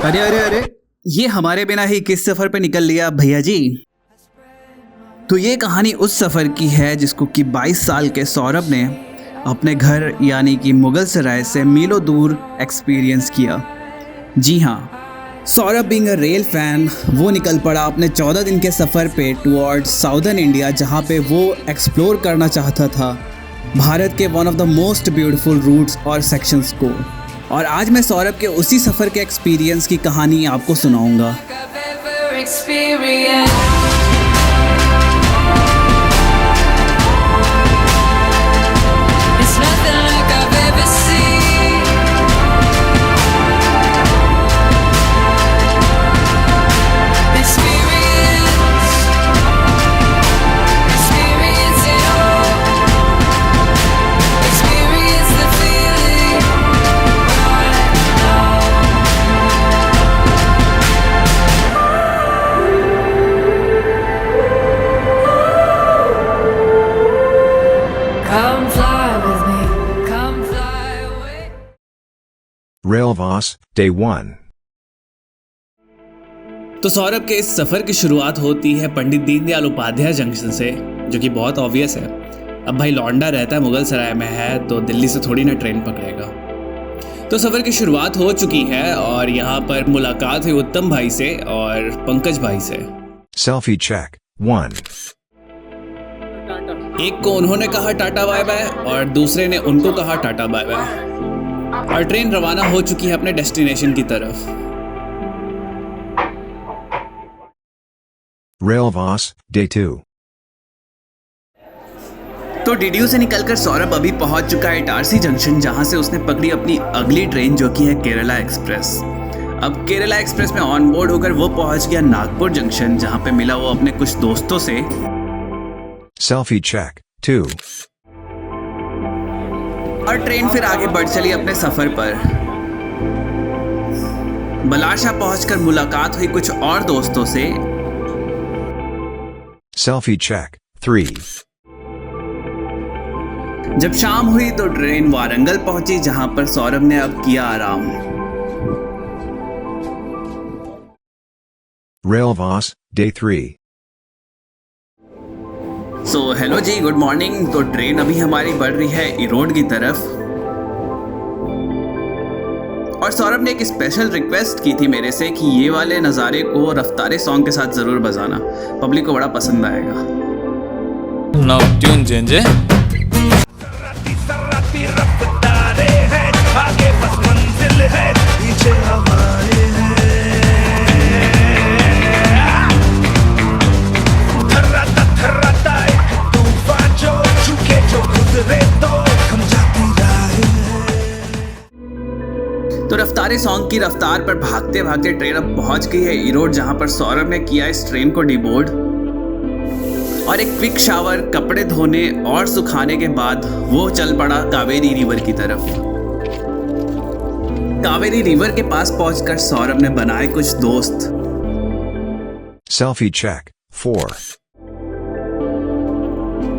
अरे अरे अरे, ये हमारे बिना ही किस सफर पे निकल लिया भैया जी। तो ये कहानी उस सफर की है जिसको कि 22 साल के सौरभ ने अपने घर यानी कि मुगल सराय से मीलों दूर एक्सपीरियंस किया। जी हाँ, Saurabh being a rail fan वो निकल पड़ा अपने 14 दिन के सफ़र पे टुवर्ड्स साउदर्न इंडिया, जहाँ पे वो एक्सप्लोर करना चाहता था भारत के one of the most beautiful routes और सेक्शंस को। और आज मैं सौरभ के उसी सफ़र के एक्सपीरियंस की कहानी आपको सुनाऊंगा। Railvas, Day 1। तो सौरभ के इस सफ़र की शुरुआत होती है पंडित दीनदयाल उपाध्याय जंक्शन से, जो कि बहुत ऑब्वियस है। अब भाई लौंडा रहता है मुगल सराय में है तो दिल्ली से थोड़ी ना ट्रेन पकड़ेगा। तो सफ़र की शुरुआत हो चुकी है और यहाँ पर मुलाकात हुई उत्तम भाई से और पंकज भाई से। Selfie check 1। एक को उन्होंने कहा टाटा बाय बाय और दूसरे ने उनको कहा टाटा बाय बाय, और ट्रेन रवाना हो चुकी है अपने डेस्टिनेशन की तरफ। Railvas, Day 2। तो डीडीयू से निकलकर सौरभ अभी पहुंच चुका है इटारसी जंक्शन, जहां से उसने पकड़ी अपनी अगली ट्रेन जो कि है केरला एक्सप्रेस। अब केरला एक्सप्रेस में ऑन बोर्ड होकर वो पहुंच गया नागपुर जंक्शन, जहां पे मिला वो अपने कुछ दोस्तों से। Selfie check 2। और ट्रेन फिर आगे बढ़ चली अपने सफर पर। बलाशा पहुंचकर मुलाकात हुई कुछ और दोस्तों से। Selfie check 3। जब शाम हुई तो ट्रेन वारंगल पहुंची, जहां पर सौरभ ने अब किया आराम। Railvas, Day 3। सो हेलो जी, गुड मॉर्निंग। तो ट्रेन अभी हमारी बढ़ रही है इरोड की तरफ, और सौरभ ने एक स्पेशल रिक्वेस्ट की थी मेरे से कि ये वाले नज़ारे को रफ्तारे सॉन्ग के साथ ज़रूर बजाना, पब्लिक को बड़ा पसंद आएगा। Now tune change है। तो रफ्तारे सॉन्ग की रफ्तार पर भागते भागते ट्रेन अब पहुंच गई है इरोड, जहां पर सौरभ ने किया इस ट्रेन को डिबोर्ड, और एक क्विक शावर, कपड़े धोने और सुखाने के बाद वो चल पड़ा कावेरी रिवर की तरफ। कावेरी रिवर के पास पहुंचकर सौरभ ने बनाए कुछ दोस्त। Selfie check 4।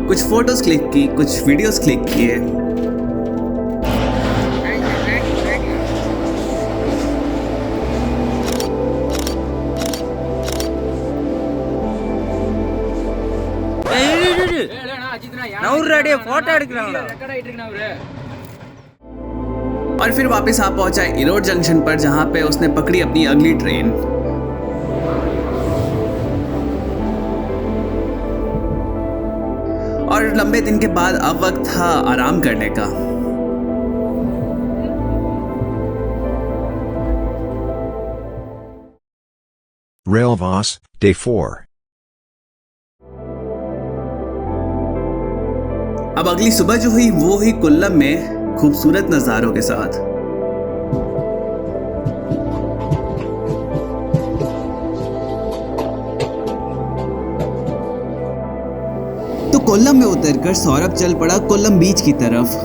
कुछ फोटोज क्लिक की, कुछ वीडियोस क्लिक किए। और फिर वापस आ पहुंचा इरोड जंक्शन पर, जहां पे उसने पकड़ी अपनी अगली ट्रेन। और लंबे दिन के बाद अब वक्त था आराम करने का। Railvas, Day 4। अब अगली सुबह जो हुई वो हुई कोल्लम में खूबसूरत नज़ारों के साथ। तो कोल्लम में उतरकर सौरभ चल पड़ा कोल्लम बीच की तरफ,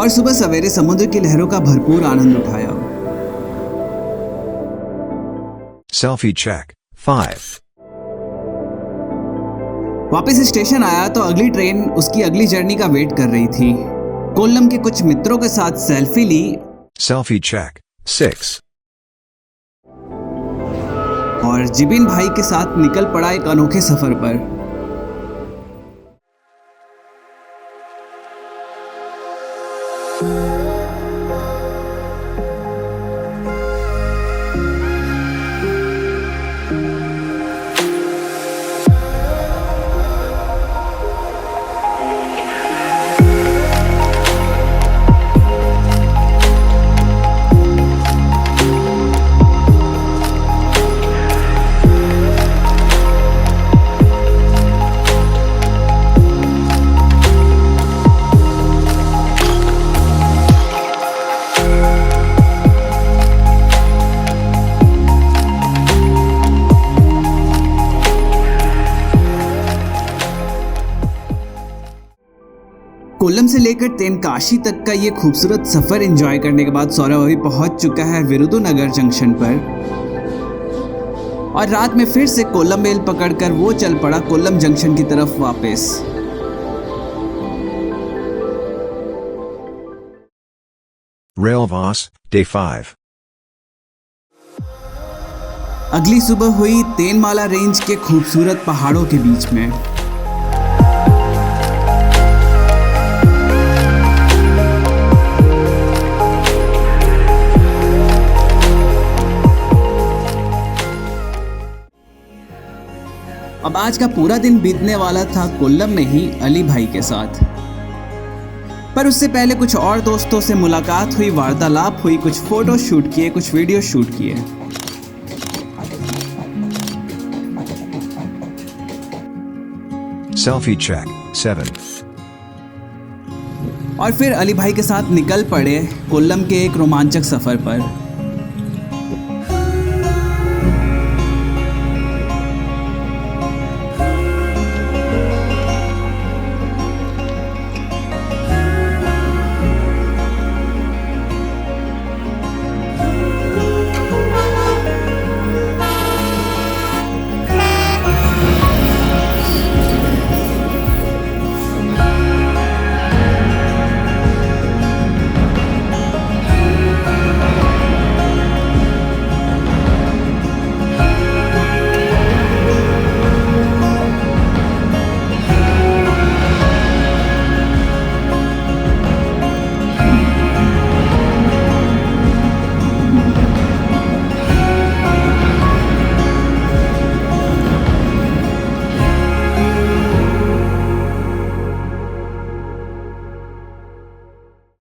और सुबह सवेरे समुद्र की लहरों का भरपूर आनंद उठाया। Selfie check 5। वापस स्टेशन आया तो अगली ट्रेन उसकी अगली जर्नी का वेट कर रही थी। कोल्लम के कुछ मित्रों के साथ सेल्फी ली। Selfie check 6। और जिबिन भाई के साथ निकल पड़ा एक अनोखे सफर पर। कोल्लम से लेकर तेनकाशी तक का ये खूबसूरत सफर एंजॉय करने के बाद सौरभ अभी पहुंच चुका है विरुधुनगर जंक्शन पर और रात में फिर से कोल्लम मेल पकड़कर वो चल पड़ा कोल्लम जंक्शन की तरफ वापस। Railvas, Day 5. अगली सुबह हुई तेनमाला रेंज के खूबसूरत पहाड़ों के बीच में। अब आज का पूरा दिन बीतने वाला था कोल्लम में ही अली भाई के साथ, पर उससे पहले कुछ और दोस्तों से मुलाकात हुई, वार्तालाप हुई, कुछ फोटो शूट किए, कुछ वीडियो शूट किए। Selfie check, 7. और फिर अली भाई के साथ निकल पड़े कोल्लम के एक रोमांचक सफर पर।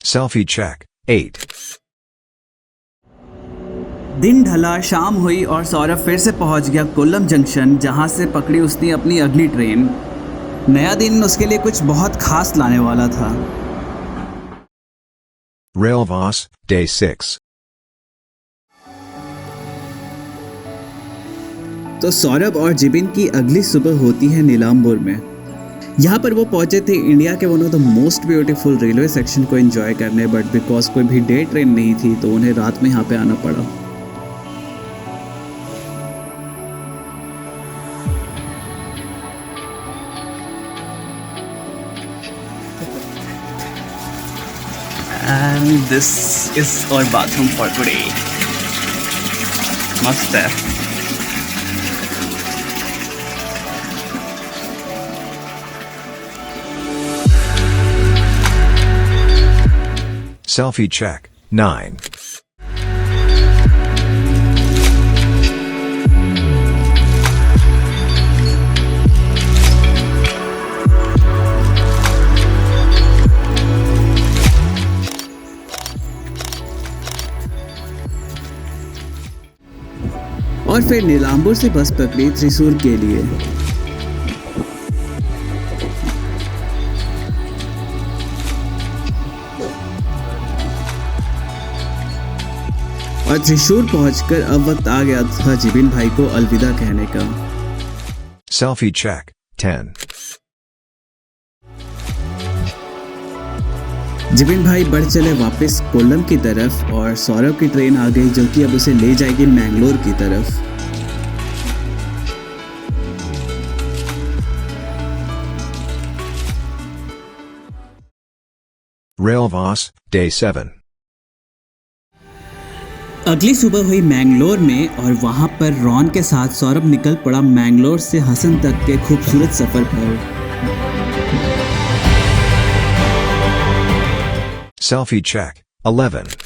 Selfie check, 8. दिन ढला, शाम हुई और सौरभ फिर से पहुंच गया कोल्लम जंक्शन, जहां से पकड़ी उसने अपनी अगली ट्रेन। नया दिन उसके लिए कुछ बहुत खास लाने वाला था। Railvas, Day 6. तो सौरभ और जिबिन की अगली सुबह होती है नीलांबुर में। यहाँ पर वो पहुंचे थे इंडिया के one of the most beautiful railway section को एंजॉय करने, बट बिकॉज कोई भी डे ट्रेन नहीं थी तो उन्हें रात में यहाँ पे आना पड़ा। And this is our bathroom for today. मस्त है। Selfie check, 9. और फिर नीलांबुर से बस पकड़ी त्रिशूर के लिए। और त्रिशूर पहुंचकर अब वक्त आ गया था जिबिन भाई को अलविदा कहने का। Selfie check, 10. जिबिन भाई बढ़ चले वापस कोल्लम की तरफ और सौरभ की ट्रेन आ गई जो कि अब उसे ले जाएगी मैंगलोर की तरफ। Railvas, Day 7. अगली सुबह हुई मैंगलोर में और वहां पर रॉन के साथ सौरभ निकल पड़ा मैंगलोर से हसन तक के खूबसूरत सफर पर। Selfie check. 11.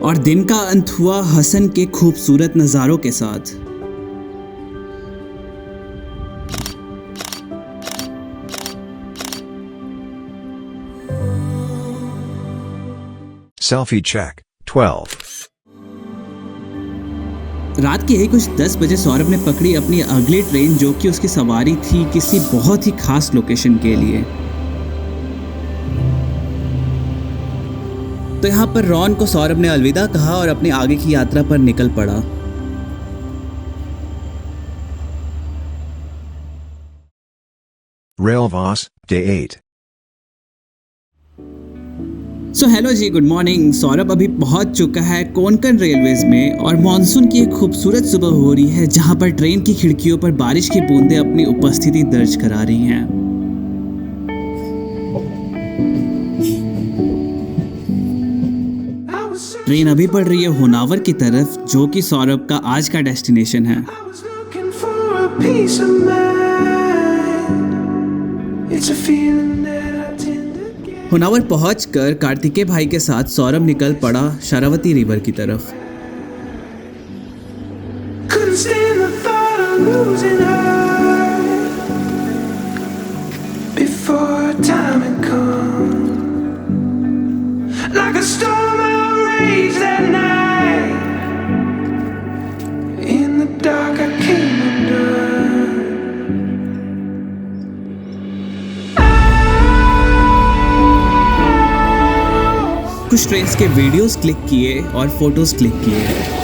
और दिन का अंत हुआ हसन के खूबसूरत नज़ारों के साथ। Selfie check. 12. रात के यही कुछ 10 बजे सौरभ ने पकड़ी अपनी अगली ट्रेन, जो कि उसकी सवारी थी किसी बहुत ही खास लोकेशन के लिए। तो यहाँ पर रॉन को सौरभ ने अलविदा कहा और अपनी आगे की यात्रा पर निकल पड़ा। Railvas, Day 8. सो हेलो जी, गुड मॉर्निंग। सौरभ अभी पहुंच चुका है कोंकण रेलवेज में और मॉनसून की एक खूबसूरत सुबह हो रही है, जहां पर ट्रेन की खिड़कियों पर बारिश की बूंदें अपनी उपस्थिति दर्ज करा रही हैं। ट्रेन अभी बढ़ रही है होनावर की तरफ, जो कि सौरभ का आज का डेस्टिनेशन है। होनावर पहुंचकर कार्तिकेय भाई के साथ सौरभ निकल पड़ा शरावती रिवर की तरफ। कुछ ट्रेन्स के वीडियोस क्लिक किए और फोटोज क्लिक किए।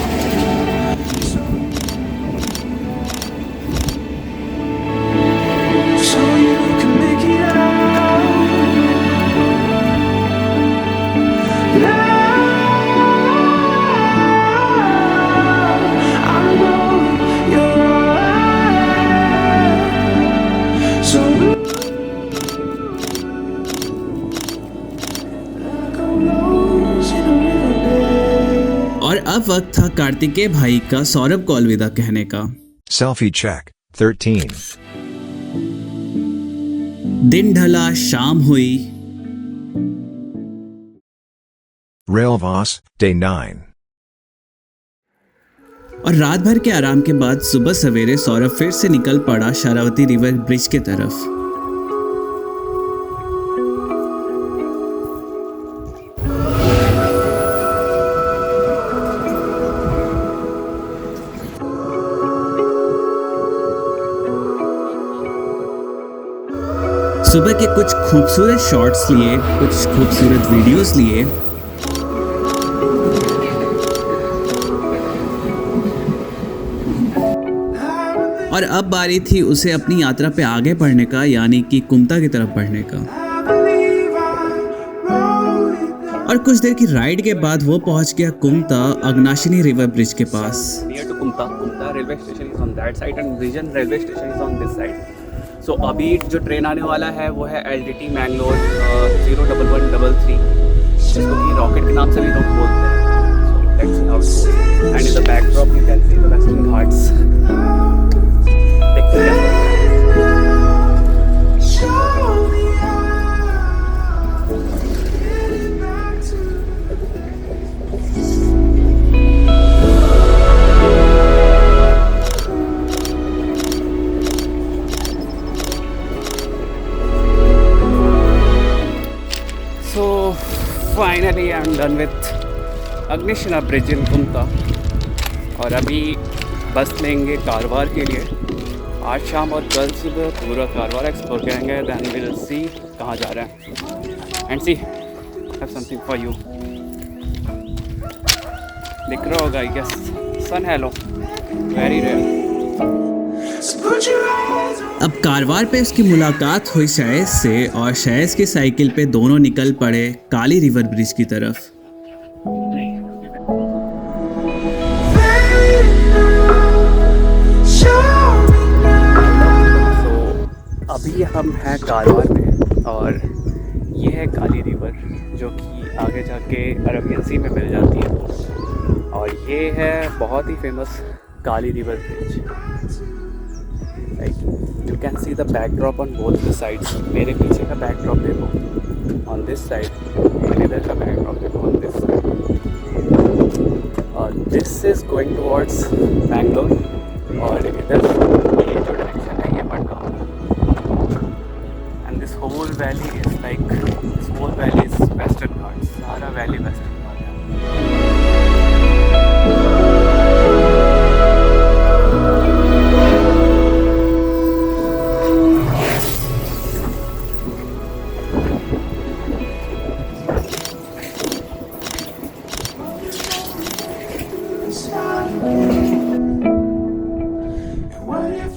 और अब वक्त था कार्तिकेय भाई का सौरभ को अलविदा कहने का। Selfie check. 13. दिन ढला, शाम हुई। Railvas, Day 9. और रात भर के आराम के बाद सुबह सवेरे सौरभ फिर से निकल पड़ा शरावती रिवर ब्रिज के तरफ। सुबह के कुछ खूबसूरत शॉट्स लिए, कुछ खूबसूरत वीडियोस लिए। और अब बारी थी उसे अपनी यात्रा पे आगे बढ़ने का, यानी कि कुमता की तरफ बढ़ने का। और कुछ देर की राइड के बाद वो पहुंच गया कुमता अग्नाशिनी रिवर ब्रिज के पास। Near to Kumta railway station is on that side and Vision railway station is on this side. So अभी जो ट्रेन आने वाला है वो है LTT मैंगलोर 01133, जिसको कि रॉकेट के नाम से भी लोग बोलते हैं। So let's see how it goes. And in the backdrop you can see the Western Ghats. देखते हैं। Finally I am done with Agnishila bridge in Kumta और अभी बस लेंगे कारवार के लिए आज शाम और कल सुबह पूरा कारवार एक्सप्लोर करेंगे, देन विल सी कहाँ जा रहे हैं and see have something for you. दिख रहा होगा I guess, sun hello very rare. अब कारवार पे उसकी मुलाकात हुई शायद से, और शायद की साइकिल पे दोनों निकल पड़े काली रिवर ब्रिज की तरफ। अभी हम हैं कारवार में और ये है काली रिवर जो कि आगे जाके अरबियन सी में मिल जाती है, और ये है बहुत ही famous Kali river bridge. You can see the backdrop on both the sides. मेरे पीछे का बैकड्रॉप देखो ऑन दिस साइड, मेरे इधर का बैकड्रॉप देखो ऑन दिस साइड, और this is going towards Bangalore, और इधर ये जो डायरेक्शन है ये Madgaon. And this whole valley is like, this whole valley is Western Ghats, सारा वैली वेस्टर्न घाट है।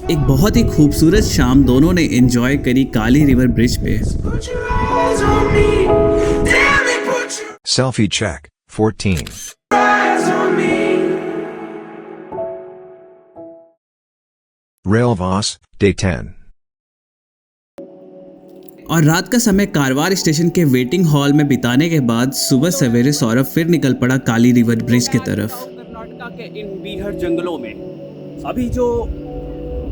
एक बहुत ही खूबसूरत शाम दोनों ने एंजॉय करी काली रिवर ब्रिज पे। Selfie check, 14. Railvas, day 10. और रात का समय कारवार स्टेशन के वेटिंग हॉल में बिताने के बाद सुबह सवेरे सौरभ फिर निकल पड़ा काली रिवर ब्रिज की तरफ। कर्नाटका के इन बीहड़ जंगलों में अभी जो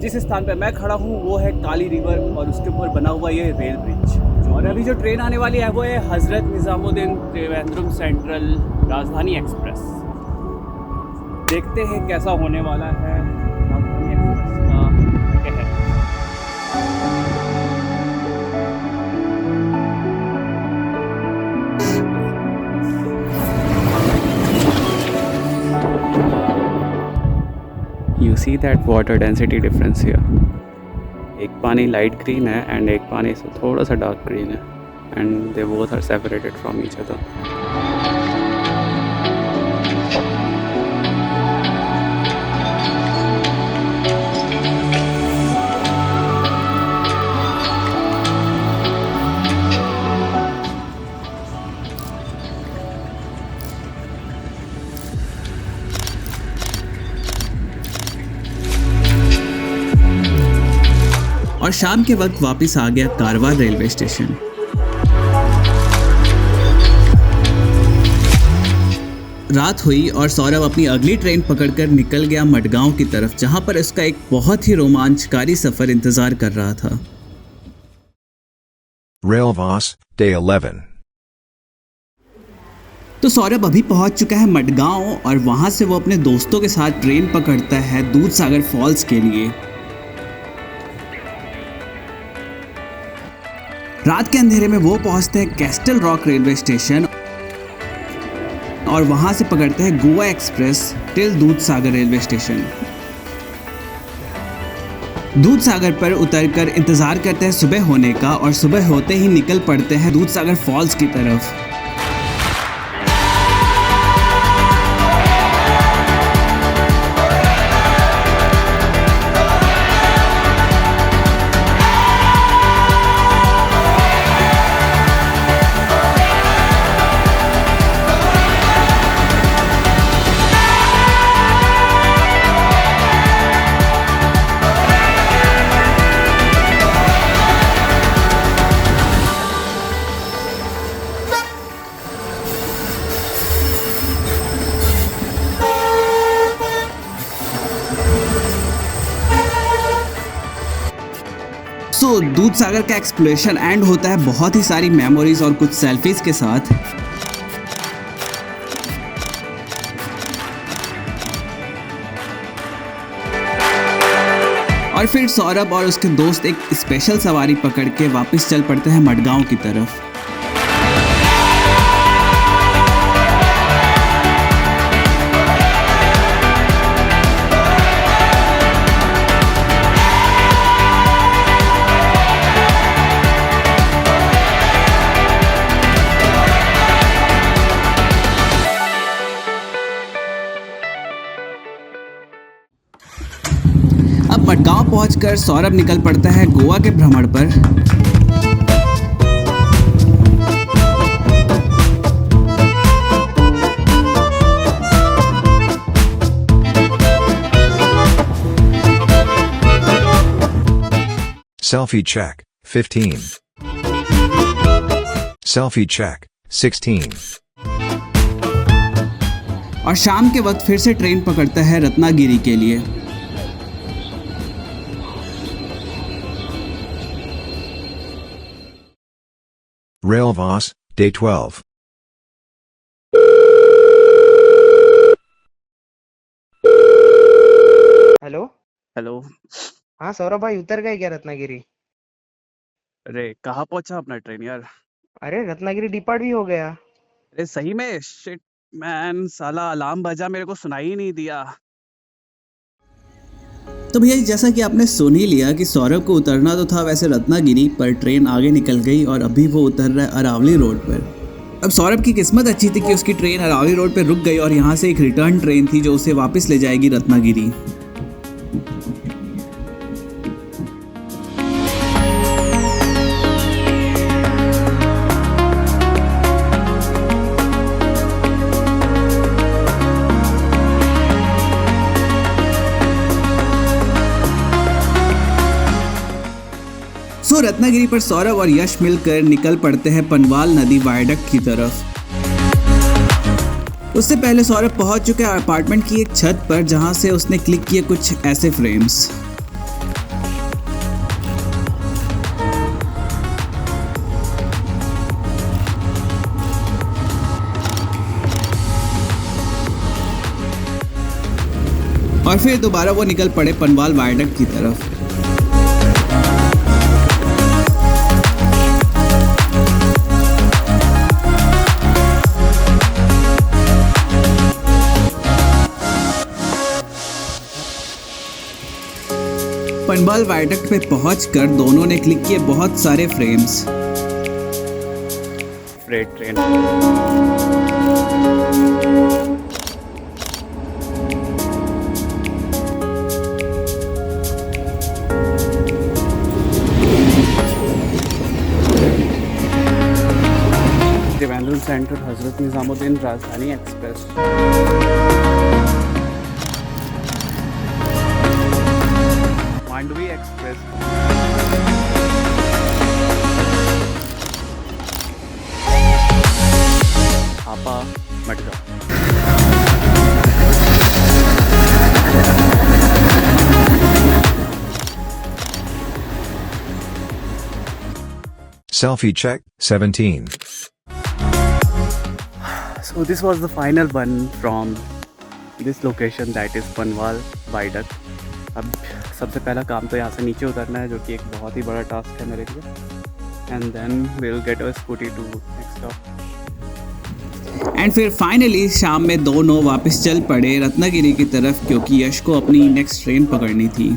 जिस स्थान पे मैं खड़ा हूँ वो है काली रिवर, और उसके ऊपर बना हुआ ये रेल ब्रिज। और अभी जो ट्रेन आने वाली है वो है हजरत निज़ामुद्दीन त्रिवेंद्रम सेंट्रल राजधानी एक्सप्रेस। देखते हैं कैसा होने वाला है राजधानी एक्सप्रेस का कहर। You see that water density difference here. एक पानी लाइट ग्रीन है एंड एक पानी थोड़ा सा डार्क ग्रीन है, and they both are separated from each other. और शाम के वक्त वापस आ गया कारवार रेलवे स्टेशन। रात हुई और सौरभ अपनी अगली ट्रेन पकड़कर निकल गया मडगांव की तरफ, जहां पर उसका एक बहुत ही रोमांचकारी सफर इंतजार कर रहा था। Railvas, day 11. तो सौरभ अभी पहुंच चुका है मडगांव, और वहां से वो अपने दोस्तों के साथ ट्रेन पकड़ता है दूधसागर फॉल्स के लिए। रात के अंधेरे में वो पहुंचते हैं कैस्टल रॉक रेलवे स्टेशन, और वहां से पकड़ते हैं Goa express till Dudhsagar railway station. Dudhsagar पर उतरकर इंतजार करते हैं सुबह होने का, और सुबह होते ही निकल पड़ते हैं दूधसागर फॉल्स की तरफ। दूधसागर का एक्सप्लोरेशन एंड होता है बहुत ही सारी मेमोरीज और कुछ सेल्फीज के साथ। और फिर सौरभ और उसके दोस्त एक स्पेशल सवारी पकड़ के वापस चल पड़ते हैं मडगांव की तरफ। पहुंचकर सौरभ निकल पड़ता है गोवा के भ्रमण पर। Selfie check, 15. Selfie check, 16. और शाम के वक्त फिर से ट्रेन पकड़ता है रत्नागिरी के लिए। Railvas, Day 12. हेलो। हेलो। हाँ सौरभ भाई, उतर गए क्या रत्नागिरी? अरे कहाँ पहुंचा अपना ट्रेन यार? अरे रत्नागिरी डिपार्ट भी हो गया। अरे सही में? शिट मैन, साला अलार्म बजा, मेरे को सुनाई ही नहीं दिया। तो भैया जैसा कि आपने सुन ही लिया कि सौरभ को उतरना तो था वैसे रत्नागिरी, पर ट्रेन आगे निकल गई और अभी वो उतर रहा है अरावली रोड पर। अब सौरभ की किस्मत अच्छी थी कि उसकी ट्रेन अरावली रोड पर रुक गई और यहाँ से एक रिटर्न ट्रेन थी जो उसे वापस ले जाएगी रत्नागिरी। सो रत्नागिरी पर सौरभ और यश मिलकर निकल पड़ते हैं पनवाल नदी वायडक्ट की तरफ। उससे पहले सौरभ पहुंच चुका है अपार्टमेंट की एक छत पर, जहां से उसने क्लिक किए कुछ ऐसे फ्रेम्स। और फिर दोबारा वो निकल पड़े पनवाल वायडक्ट की तरफ। पनवाल वायडक्ट पे पहुंचकर दोनों ने क्लिक किए बहुत सारे frames. Freight train. Trivandrum central Hazrat Nizamuddin राजधानी express. Mandvi express. Hapa मटगा। Selfie check, 17. So this was the final one from this location, that is Panwal Viaduct. अब सबसे पहला काम तो यहाँ से नीचे उतरना है, जो कि एक बहुत ही बड़ा टास्क है मेरे लिए। And then we will get a scooty to next stop. एंड फिर फाइनली शाम में दोनों वापस चल पड़े रत्नागिरी की तरफ, क्योंकि यश को अपनी नेक्स्ट ट्रेन पकड़नी थी।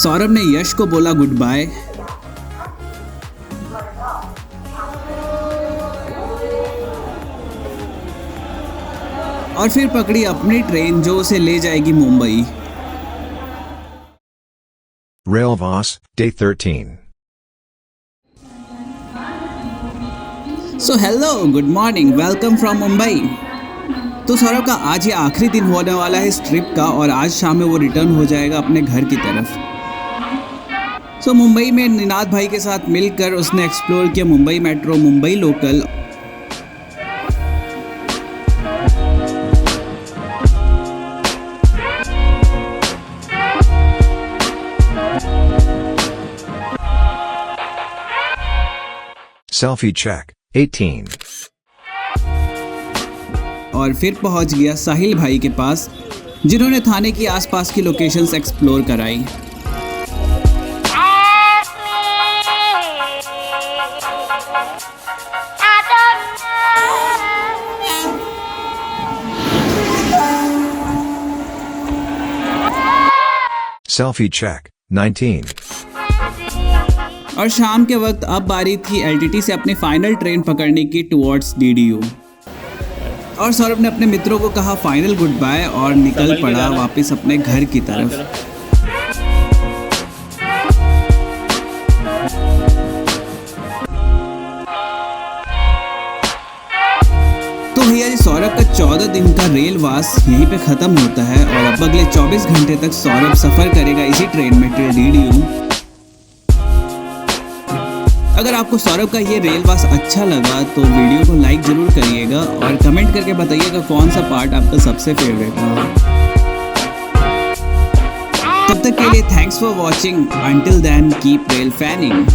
सौरभ ने यश को बोला गुड बाय। और फिर पकड़ी अपनी ट्रेन जो उसे ले जाएगी Mumbai. Railvas, Day 13. So hello, good morning, welcome from Mumbai. तो सौरभ का आज ये आखिरी दिन होने वाला है इस ट्रिप का, और आज शाम में वो रिटर्न हो जाएगा अपने घर की तरफ। सो मुंबई में निनाद भाई के साथ मिलकर उसने एक्सप्लोर किया Mumbai metro, Mumbai local. Selfie check, 18. और फिर पहुंच गया साहिल भाई के पास, जिन्होंने थाने की आसपास की लोकेशंस एक्सप्लोर कराई। Selfie check, 19. और शाम के वक्त अब बारी थी एलटीटी से अपनी फाइनल ट्रेन पकड़ने की टुवर्ड्स डीडीयू। और सौरभ ने अपने मित्रों को कहा फाइनल गुड बाय और निकल पड़ा वापस अपने घर की तरफ। सौरभ का 14 दिन का रेलवास यहीं पे खत्म होता है और अब अगले 24 घंटे तक सौरभ सफर करेगा इसी ट्रेन में टिल DDU। अगर आपको सौरभ का ये रेलवास अच्छा लगा तो वीडियो को लाइक जरूर करिएगा और कमेंट करके बताइएगा कौन सा पार्ट आपका सबसे फेवरेट था। तब तक के लिए thanks for watching. Until then keep rail fanning.